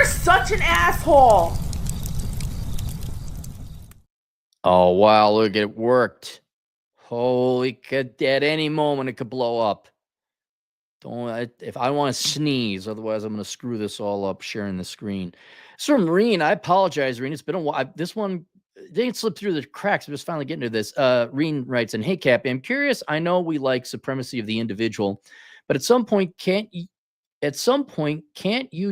such an asshole. Oh, wow, look, it worked. Holy could at any moment it could blow up. If I want to sneeze, otherwise I'm going to screw this all up sharing the screen. So Marine, I apologize, Reen. It's been a while. This one didn't slip through the cracks. I'm just finally getting to this. Reen writes, and hey, Cappy, I'm curious. I know we like supremacy of the individual, but at some point, can't you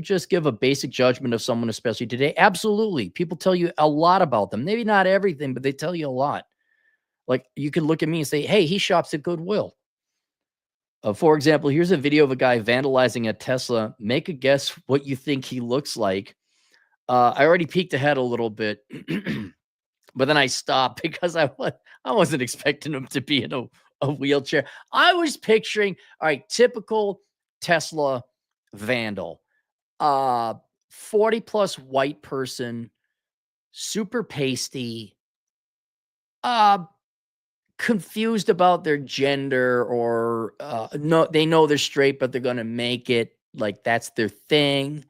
just give a basic judgment of someone, especially today? Absolutely. People tell you a lot about them. Maybe not everything, but they tell you a lot. Like you can look at me and say, hey, he shops at Goodwill. For example, here's a video of a guy vandalizing a Tesla. Make a guess what you think he looks like. I already peeked ahead a little bit, but then I stopped because I wasn't expecting him to be in a wheelchair. I was picturing, all right, typical Tesla vandal, 40 plus white person, super pasty, confused about their gender, or no, they know they're straight, but they're going to make it like that's their thing.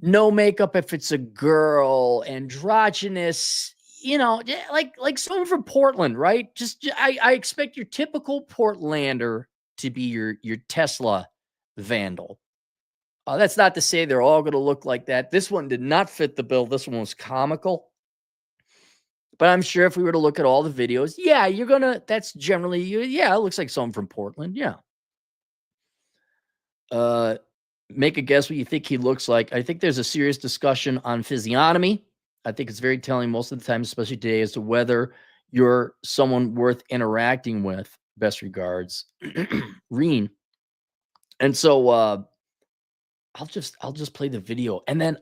No makeup if it's a girl, androgynous, like someone from Portland, right? I expect your typical Portlander to be your Tesla vandal. That's not to say they're all going to look like that. This one did not fit the bill. This one was comical. But I'm sure if we were to look at all the videos, yeah, that's generally, yeah, it looks like someone from Portland. Yeah. Make a guess what you think he looks like. I think there's a serious discussion on physiognomy. I think it's very telling most of the time, especially today, as to whether you're someone worth interacting with. Best regards, Reen. And so I'll just play the video. And then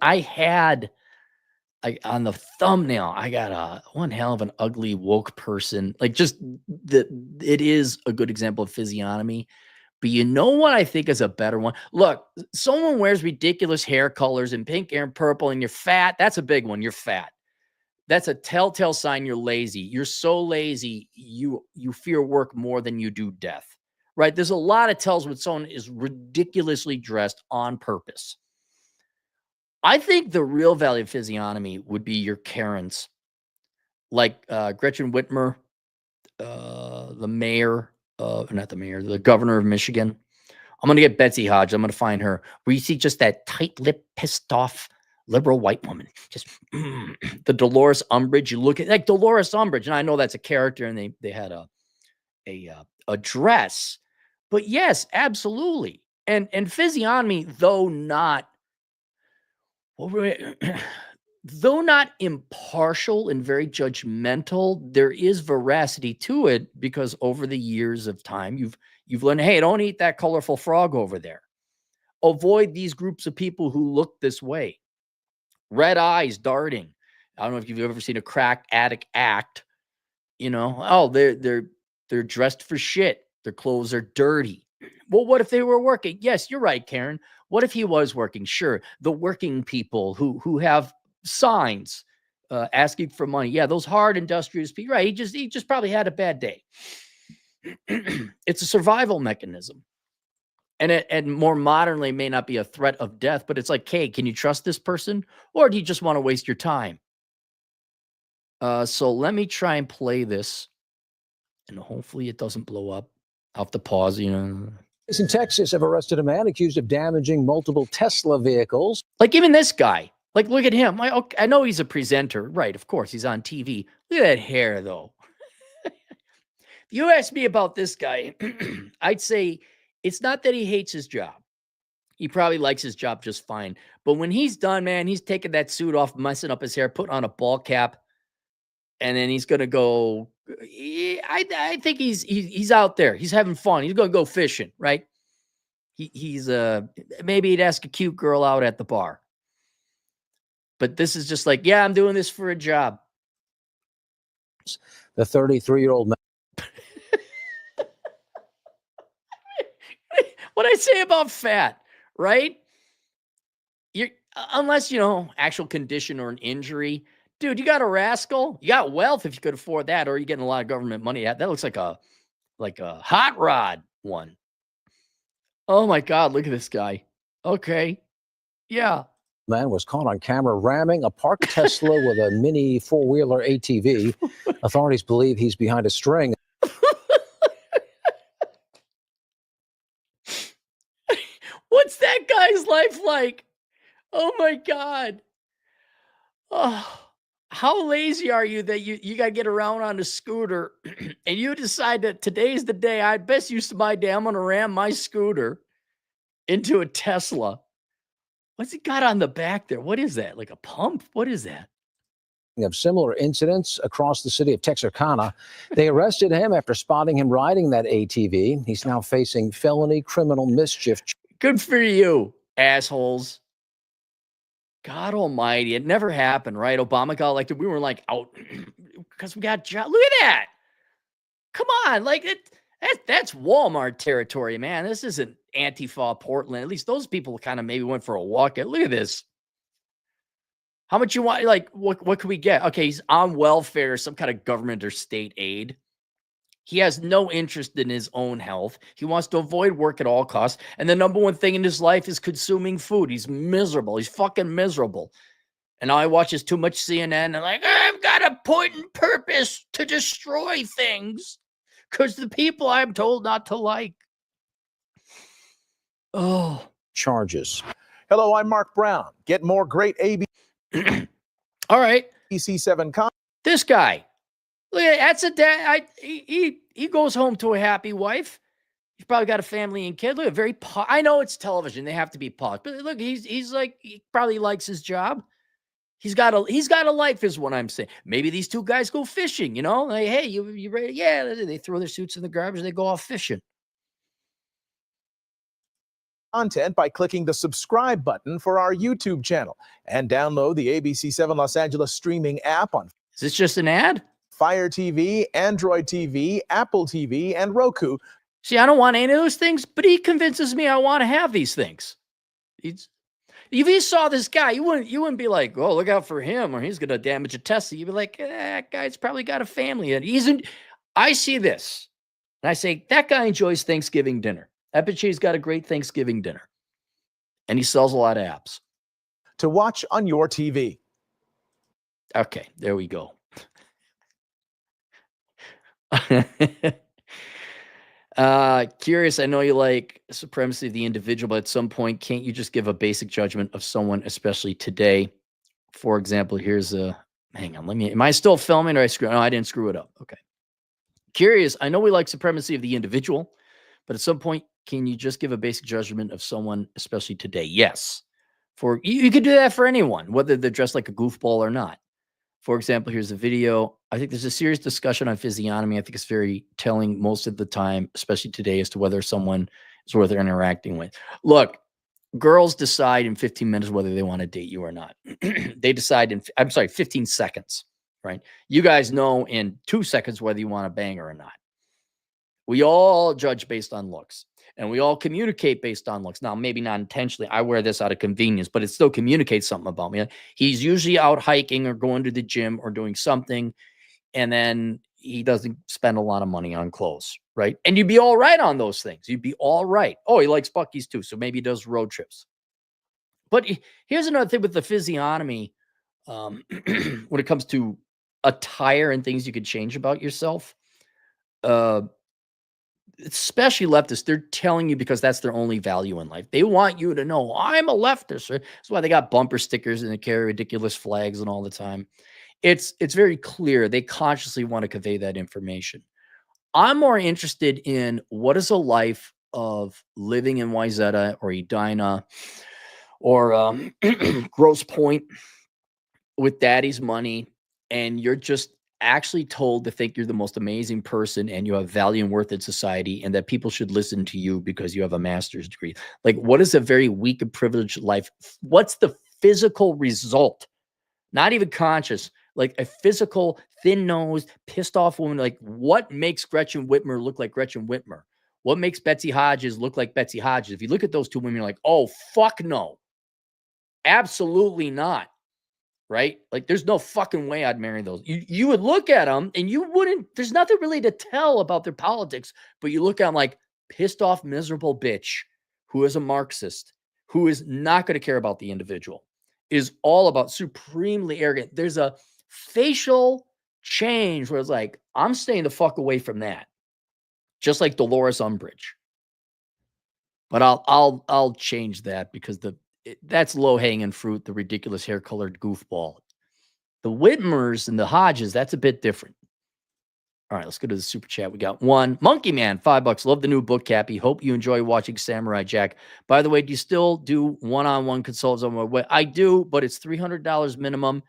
on the thumbnail, I got one hell of an ugly woke person. Like it is a good example of physiognomy. But you know what I think is a better one? Look, someone wears ridiculous hair colors and pink and purple and you're fat. That's a big one. You're fat. That's a telltale sign you're lazy. You're so lazy, you fear work more than you do death, right? There's a lot of tells when someone is ridiculously dressed on purpose. I think the real value of physiognomy would be your Karens, like Gretchen Whitmer, the mayor, not the mayor, the governor of Michigan. I'm going to get Betsy Hodge. I'm going to find her. Where you see just that tight-lipped, pissed-off liberal white woman. Just the Dolores Umbridge. You look at like Dolores Umbridge, and I know that's a character, and they had a dress. But yes, absolutely. And physiognomy, though not though not impartial and very judgmental, there is veracity to it because over the years of time, you've learned, hey, don't eat that colorful frog over there. Avoid these groups of people who look this way. Red eyes darting. I don't know if you've ever seen a crack addict act. They're dressed for shit. Their clothes are dirty. Well, what if they were working? Yes, you're right, Karen. What if he was working? Sure. The working people who have signs asking for money. Yeah, those hard industrious people. Right. He just probably had a bad day. It's a survival mechanism. And more modernly may not be a threat of death, but it's like, hey, can you trust this person? Or do you just want to waste your time? So let me try and play this. And hopefully it doesn't blow up. I'll have to pause, In Texas have arrested a man accused of damaging multiple Tesla vehicles. Like even this guy. Like, look at him. I know he's a presenter. Right, of course, he's on TV. Look at that hair, though. If you ask me about this guy, I'd say it's not that he hates his job. He probably likes his job just fine. But when he's done, man, he's taking that suit off, messing up his hair, putting on a ball cap, and then he's going to go. I think he's out there. He's having fun. He's going to go fishing, right? He's maybe he'd ask a cute girl out at the bar. But this is just like, yeah, I'm doing this for a job. The 33-year-old man. What I say about fat, right? Unless, actual condition or an injury. Dude, you got a rascal. You got wealth if you could afford that, or you're getting a lot of government money. That looks like a hot rod one. Oh my God, look at this guy. Okay. Yeah. Man was caught on camera ramming a parked Tesla with a mini four-wheeler ATV. Authorities believe he's behind a string. What's that guy's life like? Oh my God. Oh, how lazy are you that you got to get around on a scooter and you decide that today's the day I best use my day. I'm going to ram my scooter into a Tesla. What's he got on the back there? What is that? Like a pump? What is that? Of similar incidents across the city of Texarkana. They arrested him after spotting him riding that ATV. He's now facing felony criminal mischief. Good for you, assholes. God almighty. It never happened, right? Obama got elected. We were like out because we got jobs. Look at that. Come on. Like that's Walmart territory, man. This isn't Antifa Portland. At least those people kind of maybe went for a walk. Look at this. How much you want? Like, what can we get? Okay, he's on welfare, some kind of government or state aid. He has no interest in his own health. He wants to avoid work at all costs. And the number one thing in his life is consuming food. He's miserable. He's fucking miserable. And all he watches too much CNN and like, I've got a point and purpose to destroy things because the people I'm told not to like. Oh. Charges. Hello, I'm Mark Brown. Get more great All right. ABC7 content. This guy. Look at that's a dad. He goes home to a happy wife. He's probably got a family and kid. Look, very. I know it's television; they have to be polished. But look, he's like he probably likes his job. He's got a life, is what I'm saying. Maybe these two guys go fishing. You know, like hey, you ready? Yeah, they throw their suits in the garbage. They go off fishing. Content by clicking the subscribe button for our YouTube channel and download the ABC7 Los Angeles streaming app on. Is this just an ad? Fire TV, Android TV, Apple TV, and Roku. See, I don't want any of those things, but he convinces me I want to have these things. If you saw this guy, you wouldn't be like, oh, look out for him, or he's going to damage a Tesla. You'd be like, that guy's probably got a family. And I see this, and I say, that guy enjoys Thanksgiving dinner. I bet you he's got a great Thanksgiving dinner. And he sells a lot of apps. To watch on your TV. Okay, there we go. Curious, I know you like supremacy of the individual, but at some point, can't you just give a basic judgment of someone, especially today? For example, here's hang on, am I still filming or no, I didn't screw it up. Okay. Curious, I know we like supremacy of the individual, but at some point, can you just give a basic judgment of someone, especially today? Yes. You could do that for anyone, whether they're dressed like a goofball or not. For example, here's a video. I think there's a serious discussion on physiognomy. I think it's very telling most of the time, especially today, as to whether someone is worth interacting with. Look, girls decide in 15 minutes whether they want to date you or not. They decide in, 15 seconds, right? You guys know in 2 seconds whether you want to bang her or not. We all judge based on looks, and we all communicate based on looks. Now, maybe not intentionally. I wear this out of convenience, but it still communicates something about me. He's usually out hiking or going to the gym or doing something, and then he doesn't spend a lot of money on clothes, right? And you'd be all right on those things. You'd be all right. Oh, he likes Buc-ee's too, so maybe he does road trips. But here's another thing with the physiognomy when it comes to attire and things you could change about yourself. Especially leftists, they're telling you because that's their only value in life. They want you to know, I'm a leftist. Right? That's why they got bumper stickers and they carry ridiculous flags and all the time. It's very clear. They consciously want to convey that information. I'm more interested in what is a life of living in Wayzata or Edina or Grosse Pointe with daddy's money, and you're just actually told to think you're the most amazing person and you have value and worth in society and that people should listen to you because you have a master's degree. Like, what is a very weak and privileged life? What's the physical result? Not even conscious, like a physical, thin-nosed, pissed-off woman. Like, what makes Gretchen Whitmer look like Gretchen Whitmer? What makes Betsy Hodges look like Betsy Hodges? If you look at those two women, you're like, oh, fuck no. Absolutely not. Right? Like, there's no fucking way I'd marry those. You would look at them and you wouldn't, there's nothing really to tell about their politics, but you look at them like pissed off, miserable bitch who is a Marxist, who is not going to care about the individual. is all about supremely arrogant. There's a facial change where it's like, I'm staying the fuck away from that. Just like Dolores Umbridge. But I'll change that because that's low-hanging fruit, the ridiculous hair-colored goofball. The Whitmers and the Hodges, that's a bit different. All right, let's go to the super chat. We got one. Monkey Man, $5. Love the new book, Cappy. Hope you enjoy watching Samurai Jack. By the way, do you still do one-on-one consults on my way? I do, but it's $300 minimum,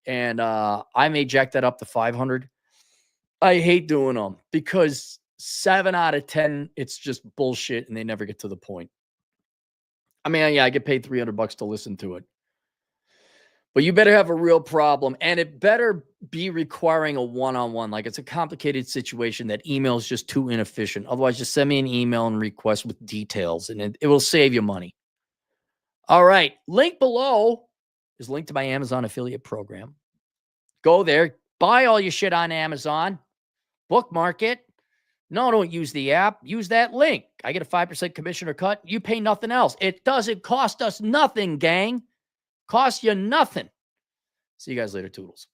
and I may jack that up to $500. I hate doing them because 7 out of 10, it's just bullshit, and they never get to the point. I mean, yeah, I get paid $300 to listen to it. But you better have a real problem, and it better be requiring a one-on-one. Like, it's a complicated situation that email is just too inefficient. Otherwise, just send me an email and request with details, and it will save you money. All right. Link below is linked to my Amazon affiliate program. Go there. Buy all your shit on Amazon. Bookmark it. No, don't use the app. Use that link. I get a 5% commission or cut. You pay nothing else. It doesn't cost us nothing, gang. Costs you nothing. See you guys later, Toodles.